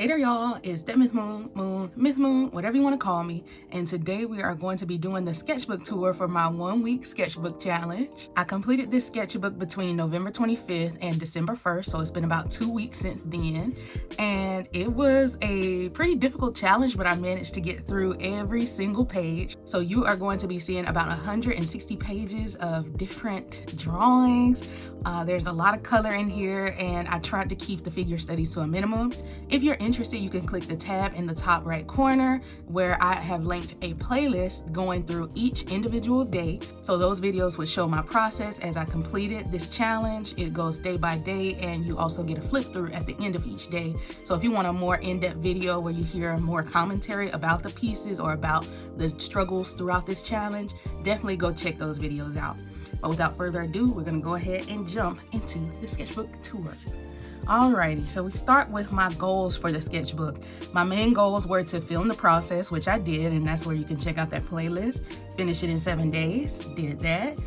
Hey there y'all, it's that Myth Moon, whatever you want to call me, and today we are going to be doing the sketchbook tour for my 1-week sketchbook challenge. I completed this sketchbook between November 25th and December 1st, so it's been about 2 weeks since then, and it was a pretty difficult challenge, but I managed to get through every single page. So you are going to be seeing about 160 pages of different drawings. There's a lot of color in here, and I tried to keep the figure studies to a minimum. If you're interested, you can click the tab in the top right corner where I have linked a playlist going through each individual day. So those videos would show my process as I completed this challenge. It goes day by day, and you also get a flip through at the end of each day. So if you want a more in-depth video where you hear more commentary about the pieces or about the struggles throughout this challenge, definitely go check those videos out. But without further ado, we're gonna go ahead and jump into the sketchbook tour. Alrighty, so we start with my goals for the sketchbook. My main goals were to film the process, which I did, and that's where you can check out that playlist. Finish it in 7 days, did that.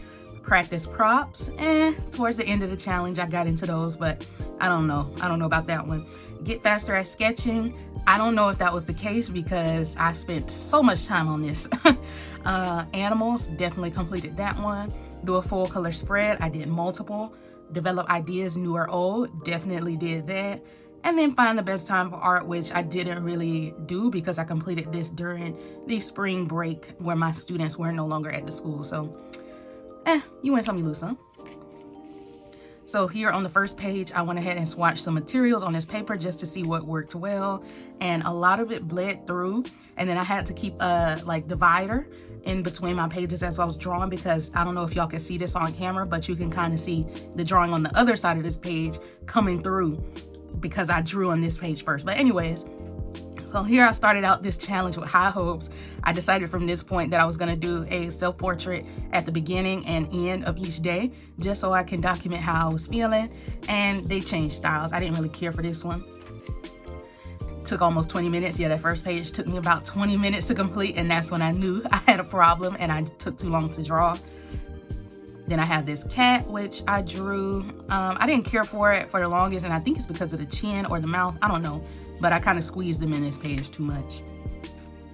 Practice props, and towards the end of the challenge, I got into those, but I don't know about that one. Get faster at sketching. I don't know if that was the case because I spent so much time on this. Animals, definitely completed that one. Do a full color spread, I did multiple. Develop ideas, new or old, definitely did that. And then find the best time for art, which I didn't really do because I completed this during the spring break where my students were no longer at the school. So, you win some, you lose some. So here on the first page, I went ahead and swatched some materials on this paper just to see what worked well. And a lot of it bled through. And then I had to keep a divider in between my pages as I was drawing, because I don't know if y'all can see this on camera, but you can kind of see the drawing on the other side of this page coming through because I drew on this page first. But anyways, so here I started out this challenge with high hopes. I decided from this point that I was gonna do a self-portrait at the beginning and end of each day, just so I can document how I was feeling. And they changed styles. I didn't really care for this one. Took almost 20 minutes. Yeah, that first page took me about 20 minutes to complete, and that's when I knew I had a problem and I took too long to draw. Then I have this cat, which I drew. I didn't care for it for the longest, and I think it's because of the chin or the mouth. I don't know, but I kind of squeezed them in this page too much.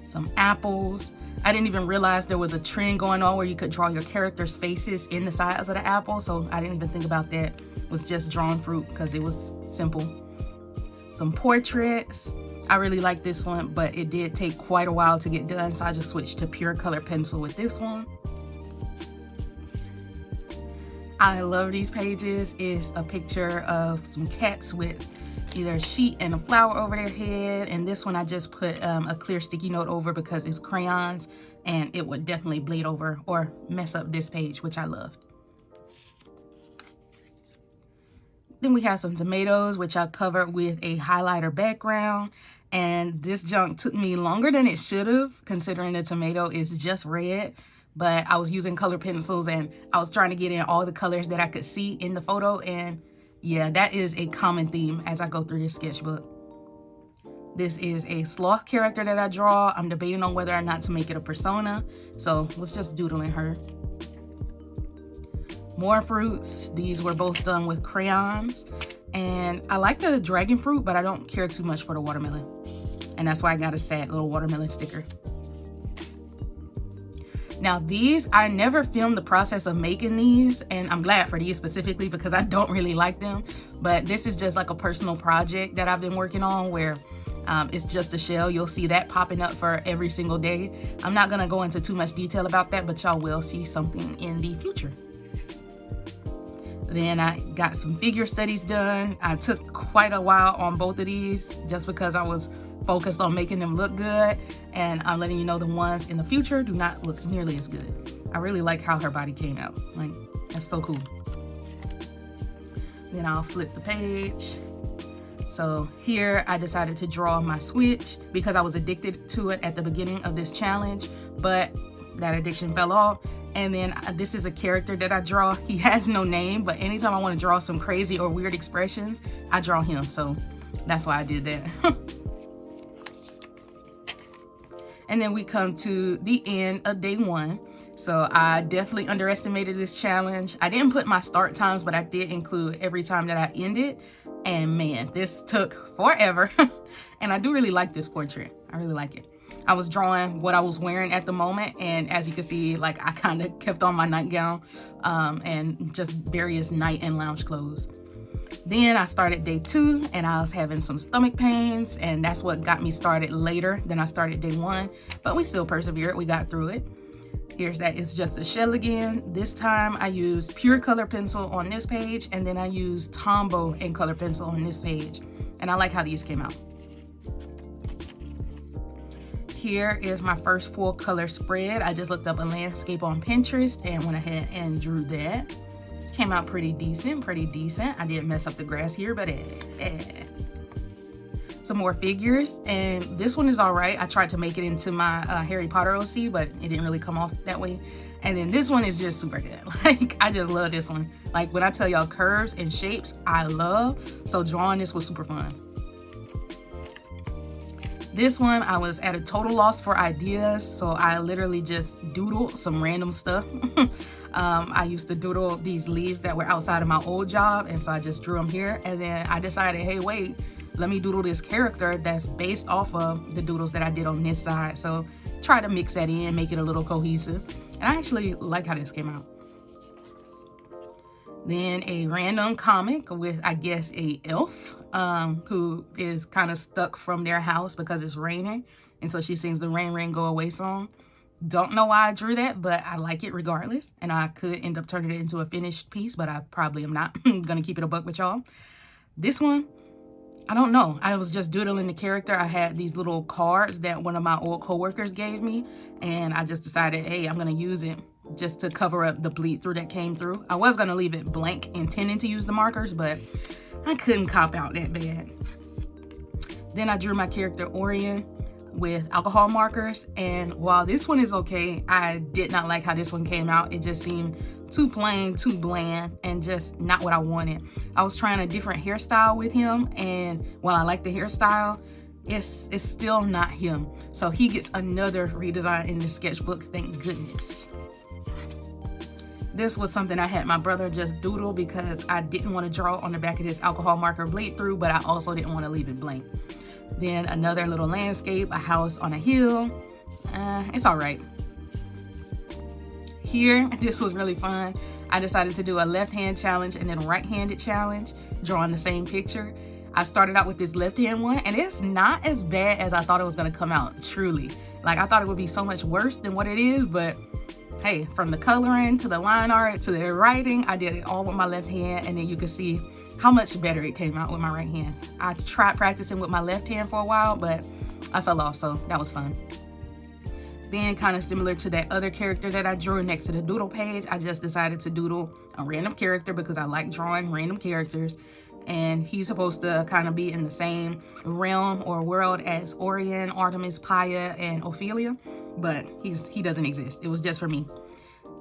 Some apples. I didn't even realize there was a trend going on where you could draw your characters' faces in the sides of the apple, so I didn't even think about that. It was just drawing fruit because it was simple. Some portraits. I really like this one, but it did take quite a while to get done, so I just switched to pure color pencil with this one. I love these pages. It's a picture of some cats with either a sheet and a flower over their head, and this one I just put a clear sticky note over because it's crayons and it would definitely bleed over or mess up this page, which I loved. Then we have some tomatoes, which I covered with a highlighter background, and this junk took me longer than it should have, considering the tomato is just red. But I was using color pencils and I was trying to get in all the colors that I could see in the photo, and yeah, that is a common theme as I go through this sketchbook. This is a sloth character that I draw. I'm debating on whether or not to make it a persona, so let's just doodling her. More fruits. These were both done with crayons, and I like the dragon fruit, but I don't care too much for the watermelon, and that's why I got a sad little watermelon sticker. Now these, I never filmed the process of making these, and I'm glad for these specifically because I don't really like them, but this is just like a personal project that I've been working on where it's just a shell. You'll see that popping up for every single day. I'm not gonna go into too much detail about that, but y'all will see something in the future. Then I got some figure studies done. I took quite a while on both of these just because I was focused on making them look good, and I'm letting you know the ones in the future do not look nearly as good. I really like how her body came out. Like, that's so cool. Then I'll flip the page. So here I decided to draw my switch because I was addicted to it at the beginning of this challenge, but that addiction fell off. And then this is a character that I draw. He has no name, but anytime I want to draw some crazy or weird expressions, I draw him. So that's why I did that. And then we come to the end of day 1. So I definitely underestimated this challenge. I didn't put my start times, but I did include every time that I ended. And man, this took forever. And I do really like this portrait. I really like it. I was drawing what I was wearing at the moment, and as you can see, like, I kind of kept on my nightgown and just various night and lounge clothes. Then I started day 2, and I was having some stomach pains, and that's what got me started later than I started day 1, but we still persevered. We got through it. Here's that It's Just a Shell again. This time I used pure color pencil on this page, and then I used Tombo and color pencil on this page, and I like how these came out. Here is my first full color spread. I just looked up a landscape on Pinterest and went ahead and drew that. Came out pretty decent, I didn't mess up the grass here, but Some more figures, and this one is all right. I tried to make it into my Harry Potter OC, but it didn't really come off that way. And then this one is just super good. Like, I just love this one. Like, when I tell y'all curves and shapes, I love. So drawing this was super fun. This one, I was at a total loss for ideas, so I literally just doodled some random stuff. I used to doodle these leaves that were outside of my old job, and so I just drew them here. And then I decided, hey, wait, let me doodle this character that's based off of the doodles that I did on this side. So try to mix that in, make it a little cohesive. And I actually like how this came out. Then a random comic with, I guess, a elf who is kind of stuck from their house because it's raining. And so she sings the Rain, Rain, Go Away song. Don't know why I drew that, but I like it regardless. And I could end up turning it into a finished piece, but I probably am not. I'm going to keep it a buck with y'all. This one, I don't know. I was just doodling the character. I had these little cards that one of my old coworkers gave me. And I just decided, hey, I'm going to use it just to cover up the bleed through that came through. I was going to leave it blank, intending to use the markers, but I couldn't cop out that bad. Then I drew my character Orion with alcohol markers, and while this one is okay, I did not like how this one came out. It just seemed too plain, too bland, and just not what I wanted. I was trying a different hairstyle with him, and while I like the hairstyle, it's still not him. So he gets another redesign in the sketchbook, thank goodness. This was something I had my brother just doodle because I didn't want to draw on the back of this alcohol marker bleed through, but I also didn't want to leave it blank. Then another little landscape, a house on a hill. It's all right. Here, this was really fun. I decided to do a left-hand challenge and then a right-handed challenge, drawing the same picture. I started out with this left-hand one, and it's not as bad as I thought it was going to come out, truly. Like, I thought it would be so much worse than what it is, but hey, from the coloring to the line art to the writing, I did it all with my left hand, and then you can see how much better it came out with my right hand. I tried practicing with my left hand for a while, but I fell off, so that was fun. Then, kind of similar to that other character that I drew next to the doodle page, I just decided to doodle a random character because I like drawing random characters. And he's supposed to kind of be in the same realm or world as Orion, Artemis, Paia, and Ophelia, but he doesn't exist. It was just for me.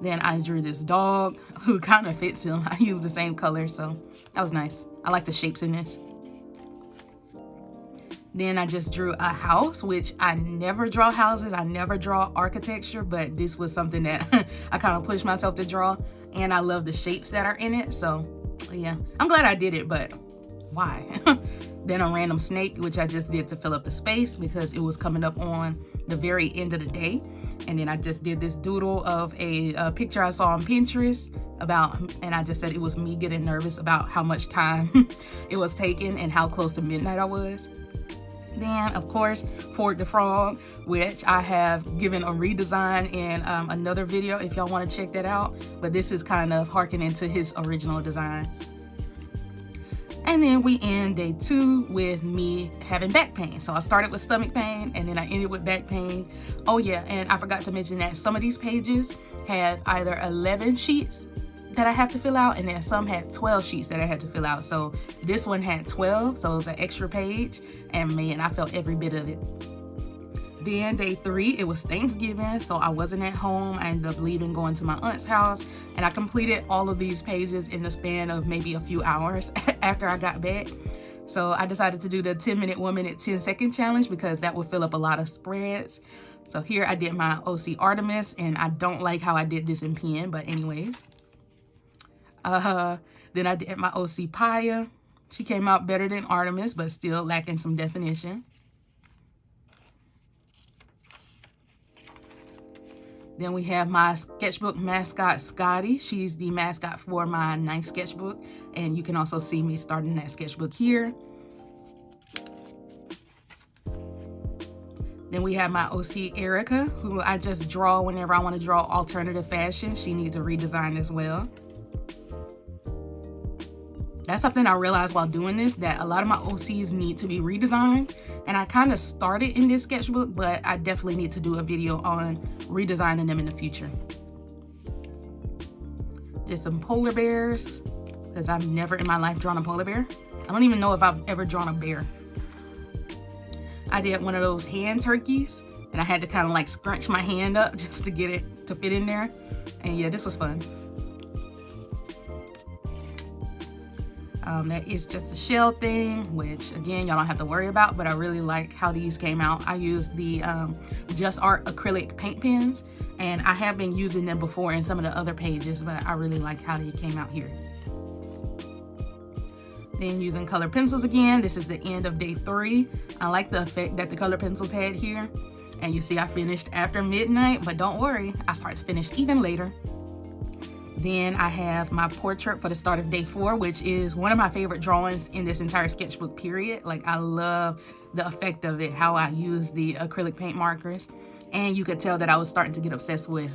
Then I drew this dog who kind of fits him. I used the same color, so that was nice. I like the shapes in this. Then I just drew a house, which I never draw houses. I never draw architecture, but this was something that I kind of pushed myself to draw. And I love the shapes that are in it, so yeah. I'm glad I did it, but why? Then a random snake, which I just did to fill up the space because it was coming up on the very end of the day. And then I just did this doodle of a picture I saw on Pinterest and I just said it was me getting nervous about how much time it was taking and how close to midnight I was. Then, of course, Ford the Frog, which I have given a redesign in another video if y'all want to check that out. But this is kind of harkening to his original design. And then we end day 2 with me having back pain. So I started with stomach pain and then I ended with back pain. Oh yeah, and I forgot to mention that some of these pages have either 11 sheets that I have to fill out, and then some had 12 sheets that I had to fill out. So this one had 12, so it was an extra page, and man, I felt every bit of it. Then day 3, it was Thanksgiving, so I wasn't at home. I ended up leaving, going to my aunt's house, and I completed all of these pages in the span of maybe a few hours after I got back. So I decided to do the 10-minute 1 minute 10-second challenge because that would fill up a lot of spreads. So here I did my OC Artemis, and I don't like how I did this in pen, but anyways. Then I did my OC Paya. She came out better than Artemis, but still lacking some definition. Then we have my sketchbook mascot, Scotty. She's the mascot for my 9th sketchbook. And you can also see me starting that sketchbook here. Then we have my OC Erica, who I just draw whenever I want to draw alternative fashion. She needs a redesign as well. That's something I realized while doing this, that a lot of my OCs need to be redesigned. And I kind of started in this sketchbook, but I definitely need to do a video on redesigning them in the future. Just some polar bears, because I've never in my life drawn a polar bear. I don't even know if I've ever drawn a bear. I did one of those hand turkeys, and I had to kind of like scrunch my hand up just to get it to fit in there. And yeah, this was fun. That is just a shell thing, which again, y'all don't have to worry about, but I really like how these came out. I used the JusArt acrylic paint pens, and I have been using them before in some of the other pages, but I really like how they came out here. Then using colored pencils again, this is the end of day 3. I like the effect that the colored pencils had here. And you see I finished after midnight, but don't worry, I start to finish even later. Then I have my portrait for the start of day 4, which is one of my favorite drawings in this entire sketchbook period. Like, I love the effect of it, how I use the acrylic paint markers. And you could tell that I was starting to get obsessed with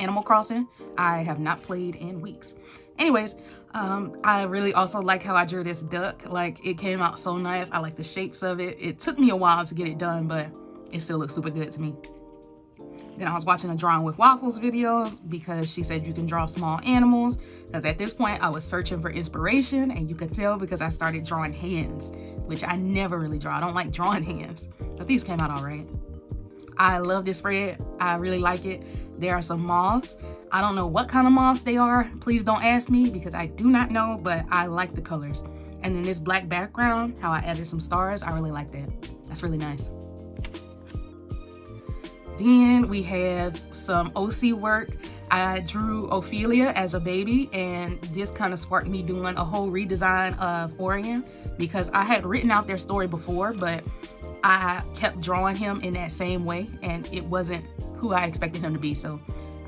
Animal Crossing. I have not played in weeks. Anyways, I really also like how I drew this duck. Like, it came out so nice. I like the shapes of it. It took me a while to get it done, but it still looks super good to me. Then I was watching a Drawing with Waffles video because she said you can draw small animals. Because at this point I was searching for inspiration, and you could tell because I started drawing hands, which I never really draw. I don't like drawing hands, but these came out all right. I love this spread. I really like it. There are some moths. I don't know what kind of moths they are. Please don't ask me because I do not know, but I like the colors. And then this black background, how I added some stars, I really like that. That's really nice. Then we have some OC work. I drew Ophelia as a baby, and this kind of sparked me doing a whole redesign of Orion because I had written out their story before, but I kept drawing him in that same way, and it wasn't who I expected him to be, so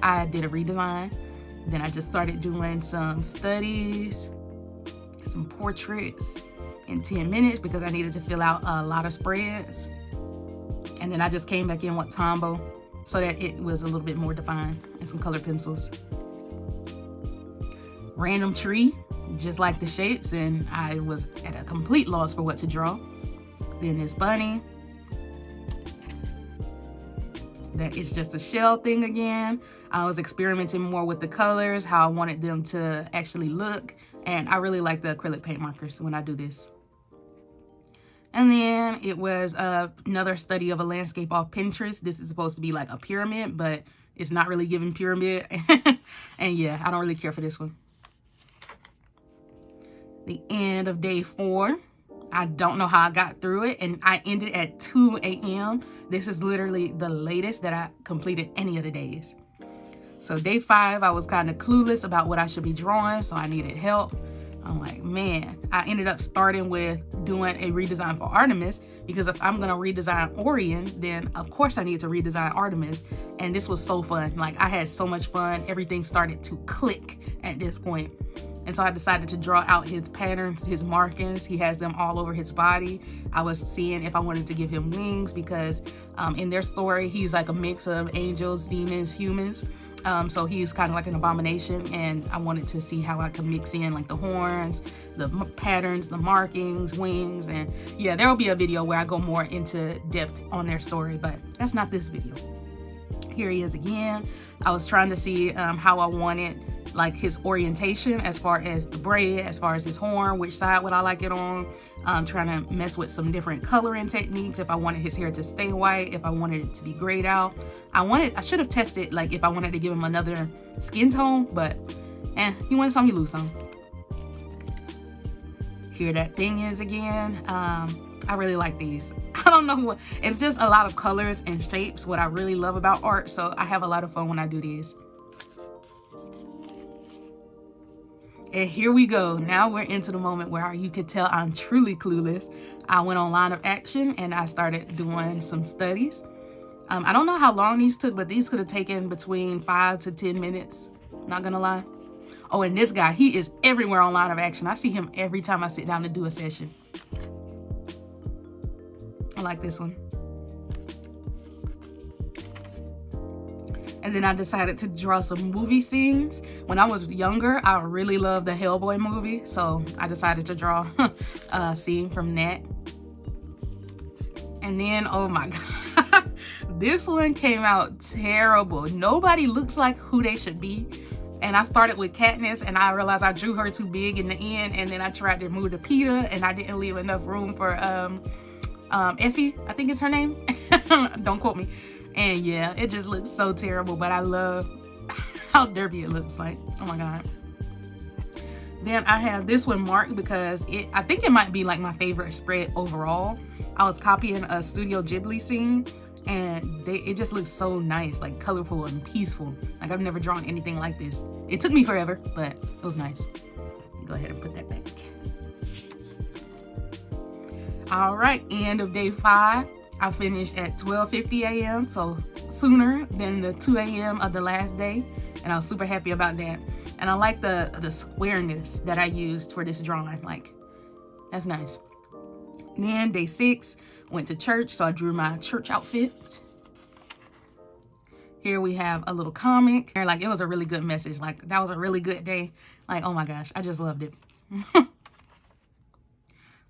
I did a redesign. Then I just started doing some studies, some portraits in 10 minutes because I needed to fill out a lot of spreads. And then I just came back in with Tombo so that it was a little bit more defined, and some colored pencils. Random tree, just like the shapes, and I was at a complete loss for what to draw. Then this bunny. That is just a shell thing again. I was experimenting more with the colors, how I wanted them to actually look, and I really like the acrylic paint markers when I do this. And then it was another study of a landscape off Pinterest. This is supposed to be like a pyramid, but it's not really giving pyramid. And yeah, I don't really care for this one. The end of day 4. I don't know how I got through it, and I ended at 2 a.m. This is literally the latest that I completed any of the days. So day 5, I was kind of clueless about what I should be drawing, so I needed help. I'm like, man, I ended up starting with doing a redesign for Artemis, because if I'm gonna redesign Orion, then of course I need to redesign Artemis. And this was so fun. Like, I had so much fun. Everything started to click at this point. And so I decided to draw out his patterns, his markings. He has them all over his body. I was seeing if I wanted to give him wings because in their story, he's like a mix of angels, demons, humans. So he's kind of like an abomination, and I wanted to see how I could mix in like the horns, the patterns, the markings, wings, and yeah, there will be a video where I go more into depth on their story, but that's not this video. Here he is again. I was trying to see how I wanted like his orientation as far as the braid, as far as his horn, which side would I like it on. Trying to mess with some different coloring techniques, if I wanted his hair to stay white, if I wanted it to be grayed out. I should have tested like if I wanted to give him another skin tone, but you win some, you lose some. Here that thing is again. I I really like these. I don't know what, it's just a lot of colors and shapes, what I really love about art. So I have a lot of fun when I do these. And here we go. Now we're into the moment where you could tell I'm truly clueless. I went on Line of Action and I started doing some studies. I don't know how long these took, but these could have taken between 5 to 10 minutes. Not gonna lie. Oh, and this guy, he is everywhere on Line of Action. I see him every time I sit down to do a session. I like this one. And then I decided to draw some movie scenes. When I was younger, I really loved the Hellboy movie, so I decided to draw a scene from that. And then, oh my God, this one came out terrible. Nobody looks like who they should be. And I started with Katniss, and I realized I drew her too big in the end, and then I tried to move to Peeta, and I didn't leave enough room for Effie, I think is her name. Don't quote me. And yeah, it just looks so terrible, but I love how derpy it looks like. Oh my God. Then I have this one marked because I think it might be like my favorite spread overall. I was copying a Studio Ghibli scene, and it just looks so nice, like colorful and peaceful. Like I've never drawn anything like this. It took me forever, but it was nice. Go ahead and put that back. All right, end of day 5. I finished at 12:50 a.m. so sooner than the 2 a.m. of the last day, and I was super happy about that. And I like the squareness that I used for this drawing. Like, that's nice. Then day 6, went to church, so I drew my church outfit. Here we have a little comic. Like, it was a really good message. Like, that was a really good day. Like, oh my gosh, I just loved it.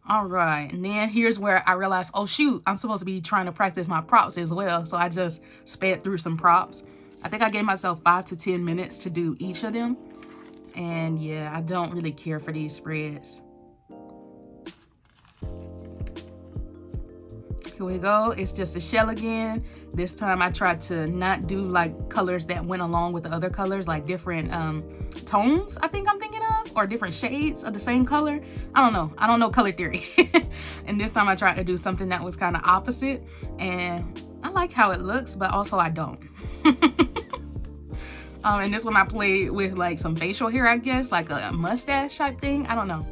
All right, and then here's where I realized, oh shoot, I'm supposed to be trying to practice my props as well. So I just sped through some props. I think I gave myself 5 to 10 minutes to do each of them. And yeah, I don't really care for these spreads. Here we go, it's just a shell again. This time I tried to not do like colors that went along with the other colors, like different tones, I think I'm thinking of, or different shades of the same color. I don't know color theory. And this time I tried to do something that was kind of opposite, and I like how it looks, but also I don't. And this one I played with like some facial hair, I guess, like a mustache type thing. I don't know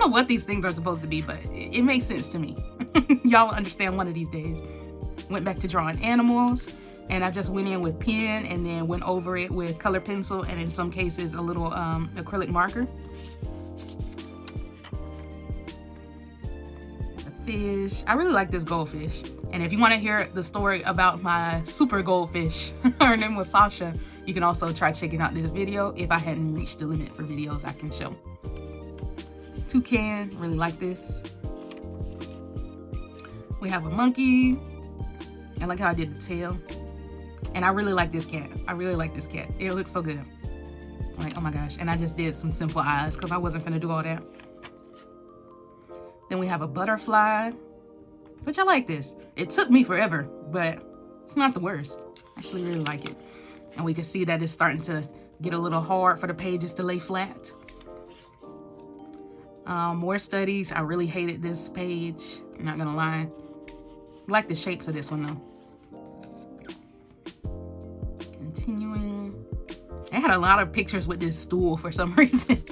what these things are supposed to be, but it makes sense to me. Y'all will understand one of these days. Went back to drawing animals, and I just went in with pen and then went over it with color pencil, and in some cases a little acrylic marker. The fish, I really like this goldfish. And if you want to hear the story about my super goldfish, her name was Sasha, you can also try checking out this video if I hadn't reached the limit for videos I can show. Toucan, really like this. We have a monkey. I like how I did the tail. And I really like this cat. I really like this cat. It looks so good. Like, oh my gosh. And I just did some simple eyes because I wasn't gonna do all that. Then we have a butterfly, which I like this. It took me forever, but it's not the worst. I actually really like it. And we can see that it's starting to get a little hard for the pages to lay flat. More studies. I really hated this page. I'm not gonna lie. I like the shapes of this one though. Continuing. I had a lot of pictures with this stool for some reason.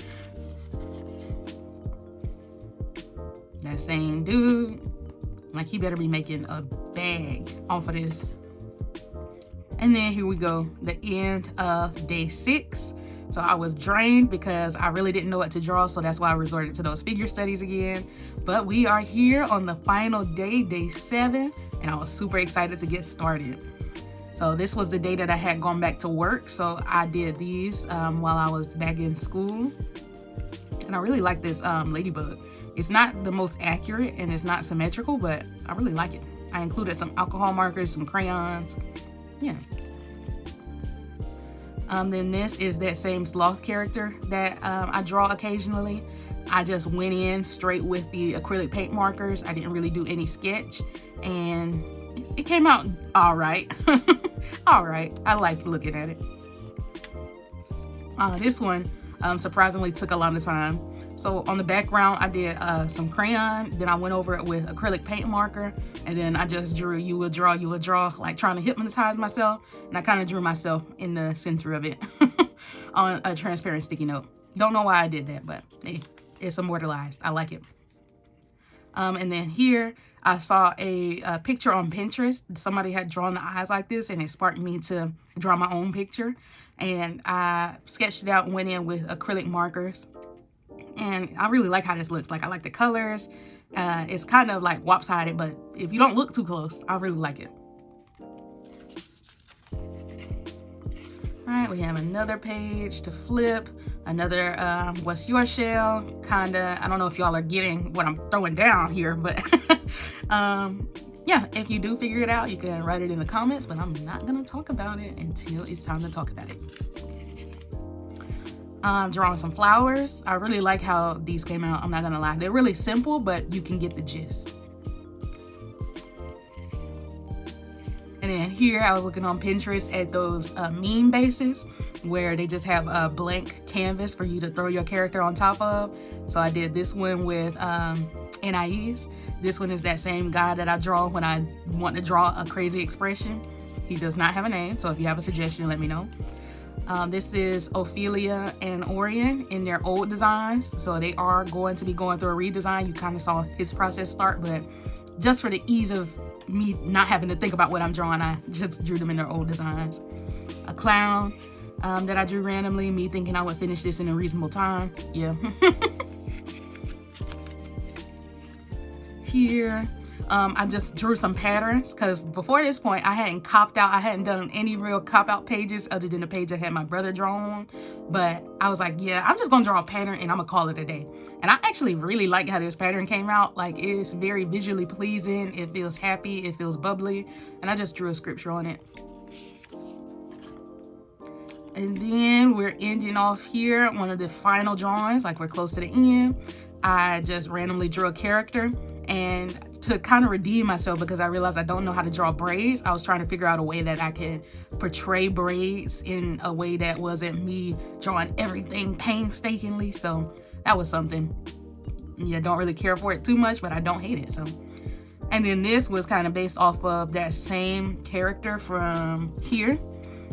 That same dude, like he better be making a bag off of this. And then here we go, the end of day 6. So I was drained because I really didn't know what to draw, so that's why I resorted to those figure studies again. But we are here on the final day, day 7, and I was super excited to get started. So this was the day that I had gone back to work, so I did these while I was back in school. And I really like this ladybug. It's not the most accurate and it's not symmetrical, but I really like it. I included some alcohol markers, some crayons. Yeah. Then this is that same sloth character that I draw occasionally. I just went in straight with the acrylic paint markers. I didn't really do any sketch, and it came out all right. All right, I liked looking at it. This one surprisingly took a lot of time. So on the background, I did some crayon, then I went over it with acrylic paint marker, and then I just drew you will draw, like trying to hypnotize myself, and I kind of drew myself in the center of it on a transparent sticky note. Don't know why I did that, but hey, it's immortalized. I like it. And then here I saw a picture on Pinterest. Somebody had drawn the eyes like this, and it sparked me to draw my own picture. And I sketched it out and went in with acrylic markers. And I really like how this looks. Like, I like the colors. It's kind of like lopsided, but if you don't look too close, I really like it. All right, we have another page to flip. Another what's your shell? Kinda, I don't know if y'all are getting what I'm throwing down here, but yeah, if you do figure it out, you can write it in the comments, but I'm not gonna talk about it until it's time to talk about it. Drawing some flowers. I really like how these came out, I'm not gonna lie. They're really simple, but you can get the gist. And then here I was looking on Pinterest at those meme bases where they just have a blank canvas for you to throw your character on top of. So I did this one with NIEs. This one is that same guy that I draw when I want to draw a crazy expression. He does not have a name, so if you have a suggestion, let me know. This is Ophelia and Orion in their old designs. So they are going to be going through a redesign. You kind of saw his process start, but just for the ease of me not having to think about what I'm drawing, I just drew them in their old designs. A clown that I drew randomly, me thinking I would finish this in a reasonable time. Yeah. Here, I just drew some patterns because before this point, I hadn't copped out. I hadn't done any real cop-out pages other than the page I had my brother draw on. But I was like, yeah, I'm just gonna draw a pattern and I'm gonna call it a day. And I actually really like how this pattern came out. Like, it's very visually pleasing. It feels happy. It feels bubbly. And I just drew a scripture on it. And then we're ending off here. One of the final drawings, like we're close to the end. I just randomly drew a character. And to kind of redeem myself, because I realized I don't know how to draw braids, I was trying to figure out a way that I could portray braids in a way that wasn't me drawing everything painstakingly. So that was something. Yeah, don't really care for it too much, but I don't hate it. So, and then this was kind of based off of that same character from here.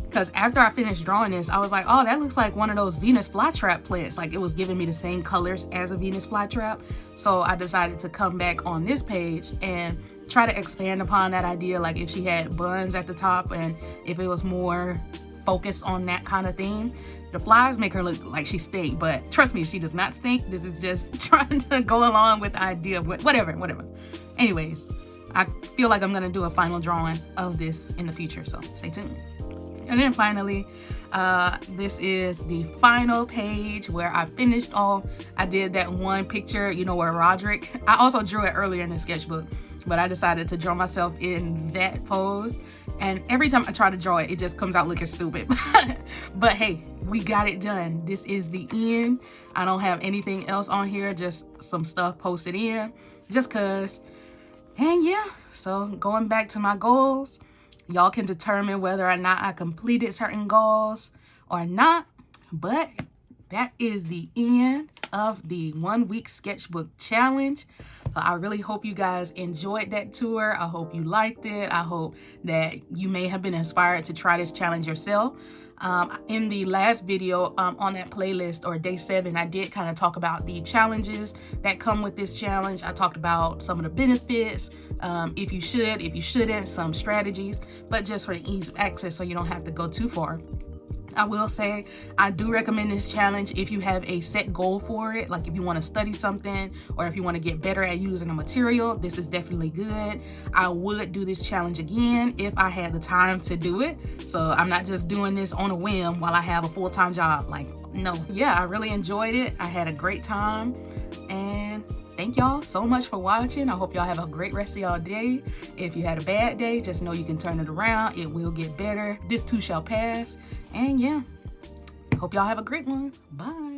Because after I finished drawing this, I was like, oh, that looks like one of those Venus flytrap plants. Like, it was giving me the same colors as a Venus flytrap. So I decided to come back on this page and try to expand upon that idea. Like, if she had buns at the top and if it was more focused on that kind of theme. The flies make her look like she stink, but trust me, she does not stink. This is just trying to go along with the idea of whatever. Anyways, I feel like I'm gonna do a final drawing of this in the future, so stay tuned. And then finally, this is the final page where I finished off. I did that one picture, you know, where Roderick, I also drew it earlier in the sketchbook, but I decided to draw myself in that pose. And every time I try to draw it, it just comes out looking stupid. But hey, we got it done. This is the end. I don't have anything else on here, just some stuff posted in, just cause. And yeah, so going back to my goals, y'all can determine whether or not I completed certain goals or not, but that is the end of the 1 week sketchbook challenge. I really hope you guys enjoyed that tour. I hope you liked it. I hope that you may have been inspired to try this challenge yourself. In the last video on that playlist, or day 7, I did kind of talk about the challenges that come with this challenge. I talked about some of the benefits, if you should, if you shouldn't, some strategies, but just for the ease of access so you don't have to go too far. I will say I do recommend this challenge if you have a set goal for it, like if you want to study something or if you want to get better at using a material. This is definitely good. I would do this challenge again if I had the time to do it. So I'm not just doing this on a whim while I have a full-time job. Like, no. Yeah, I really enjoyed it. I had a great time, and thank y'all so much for watching. I hope y'all have a great rest of y'all day. If you had a bad day, just know you can turn it around. It will get better. This too shall pass. And yeah, hope y'all have a great one. Bye.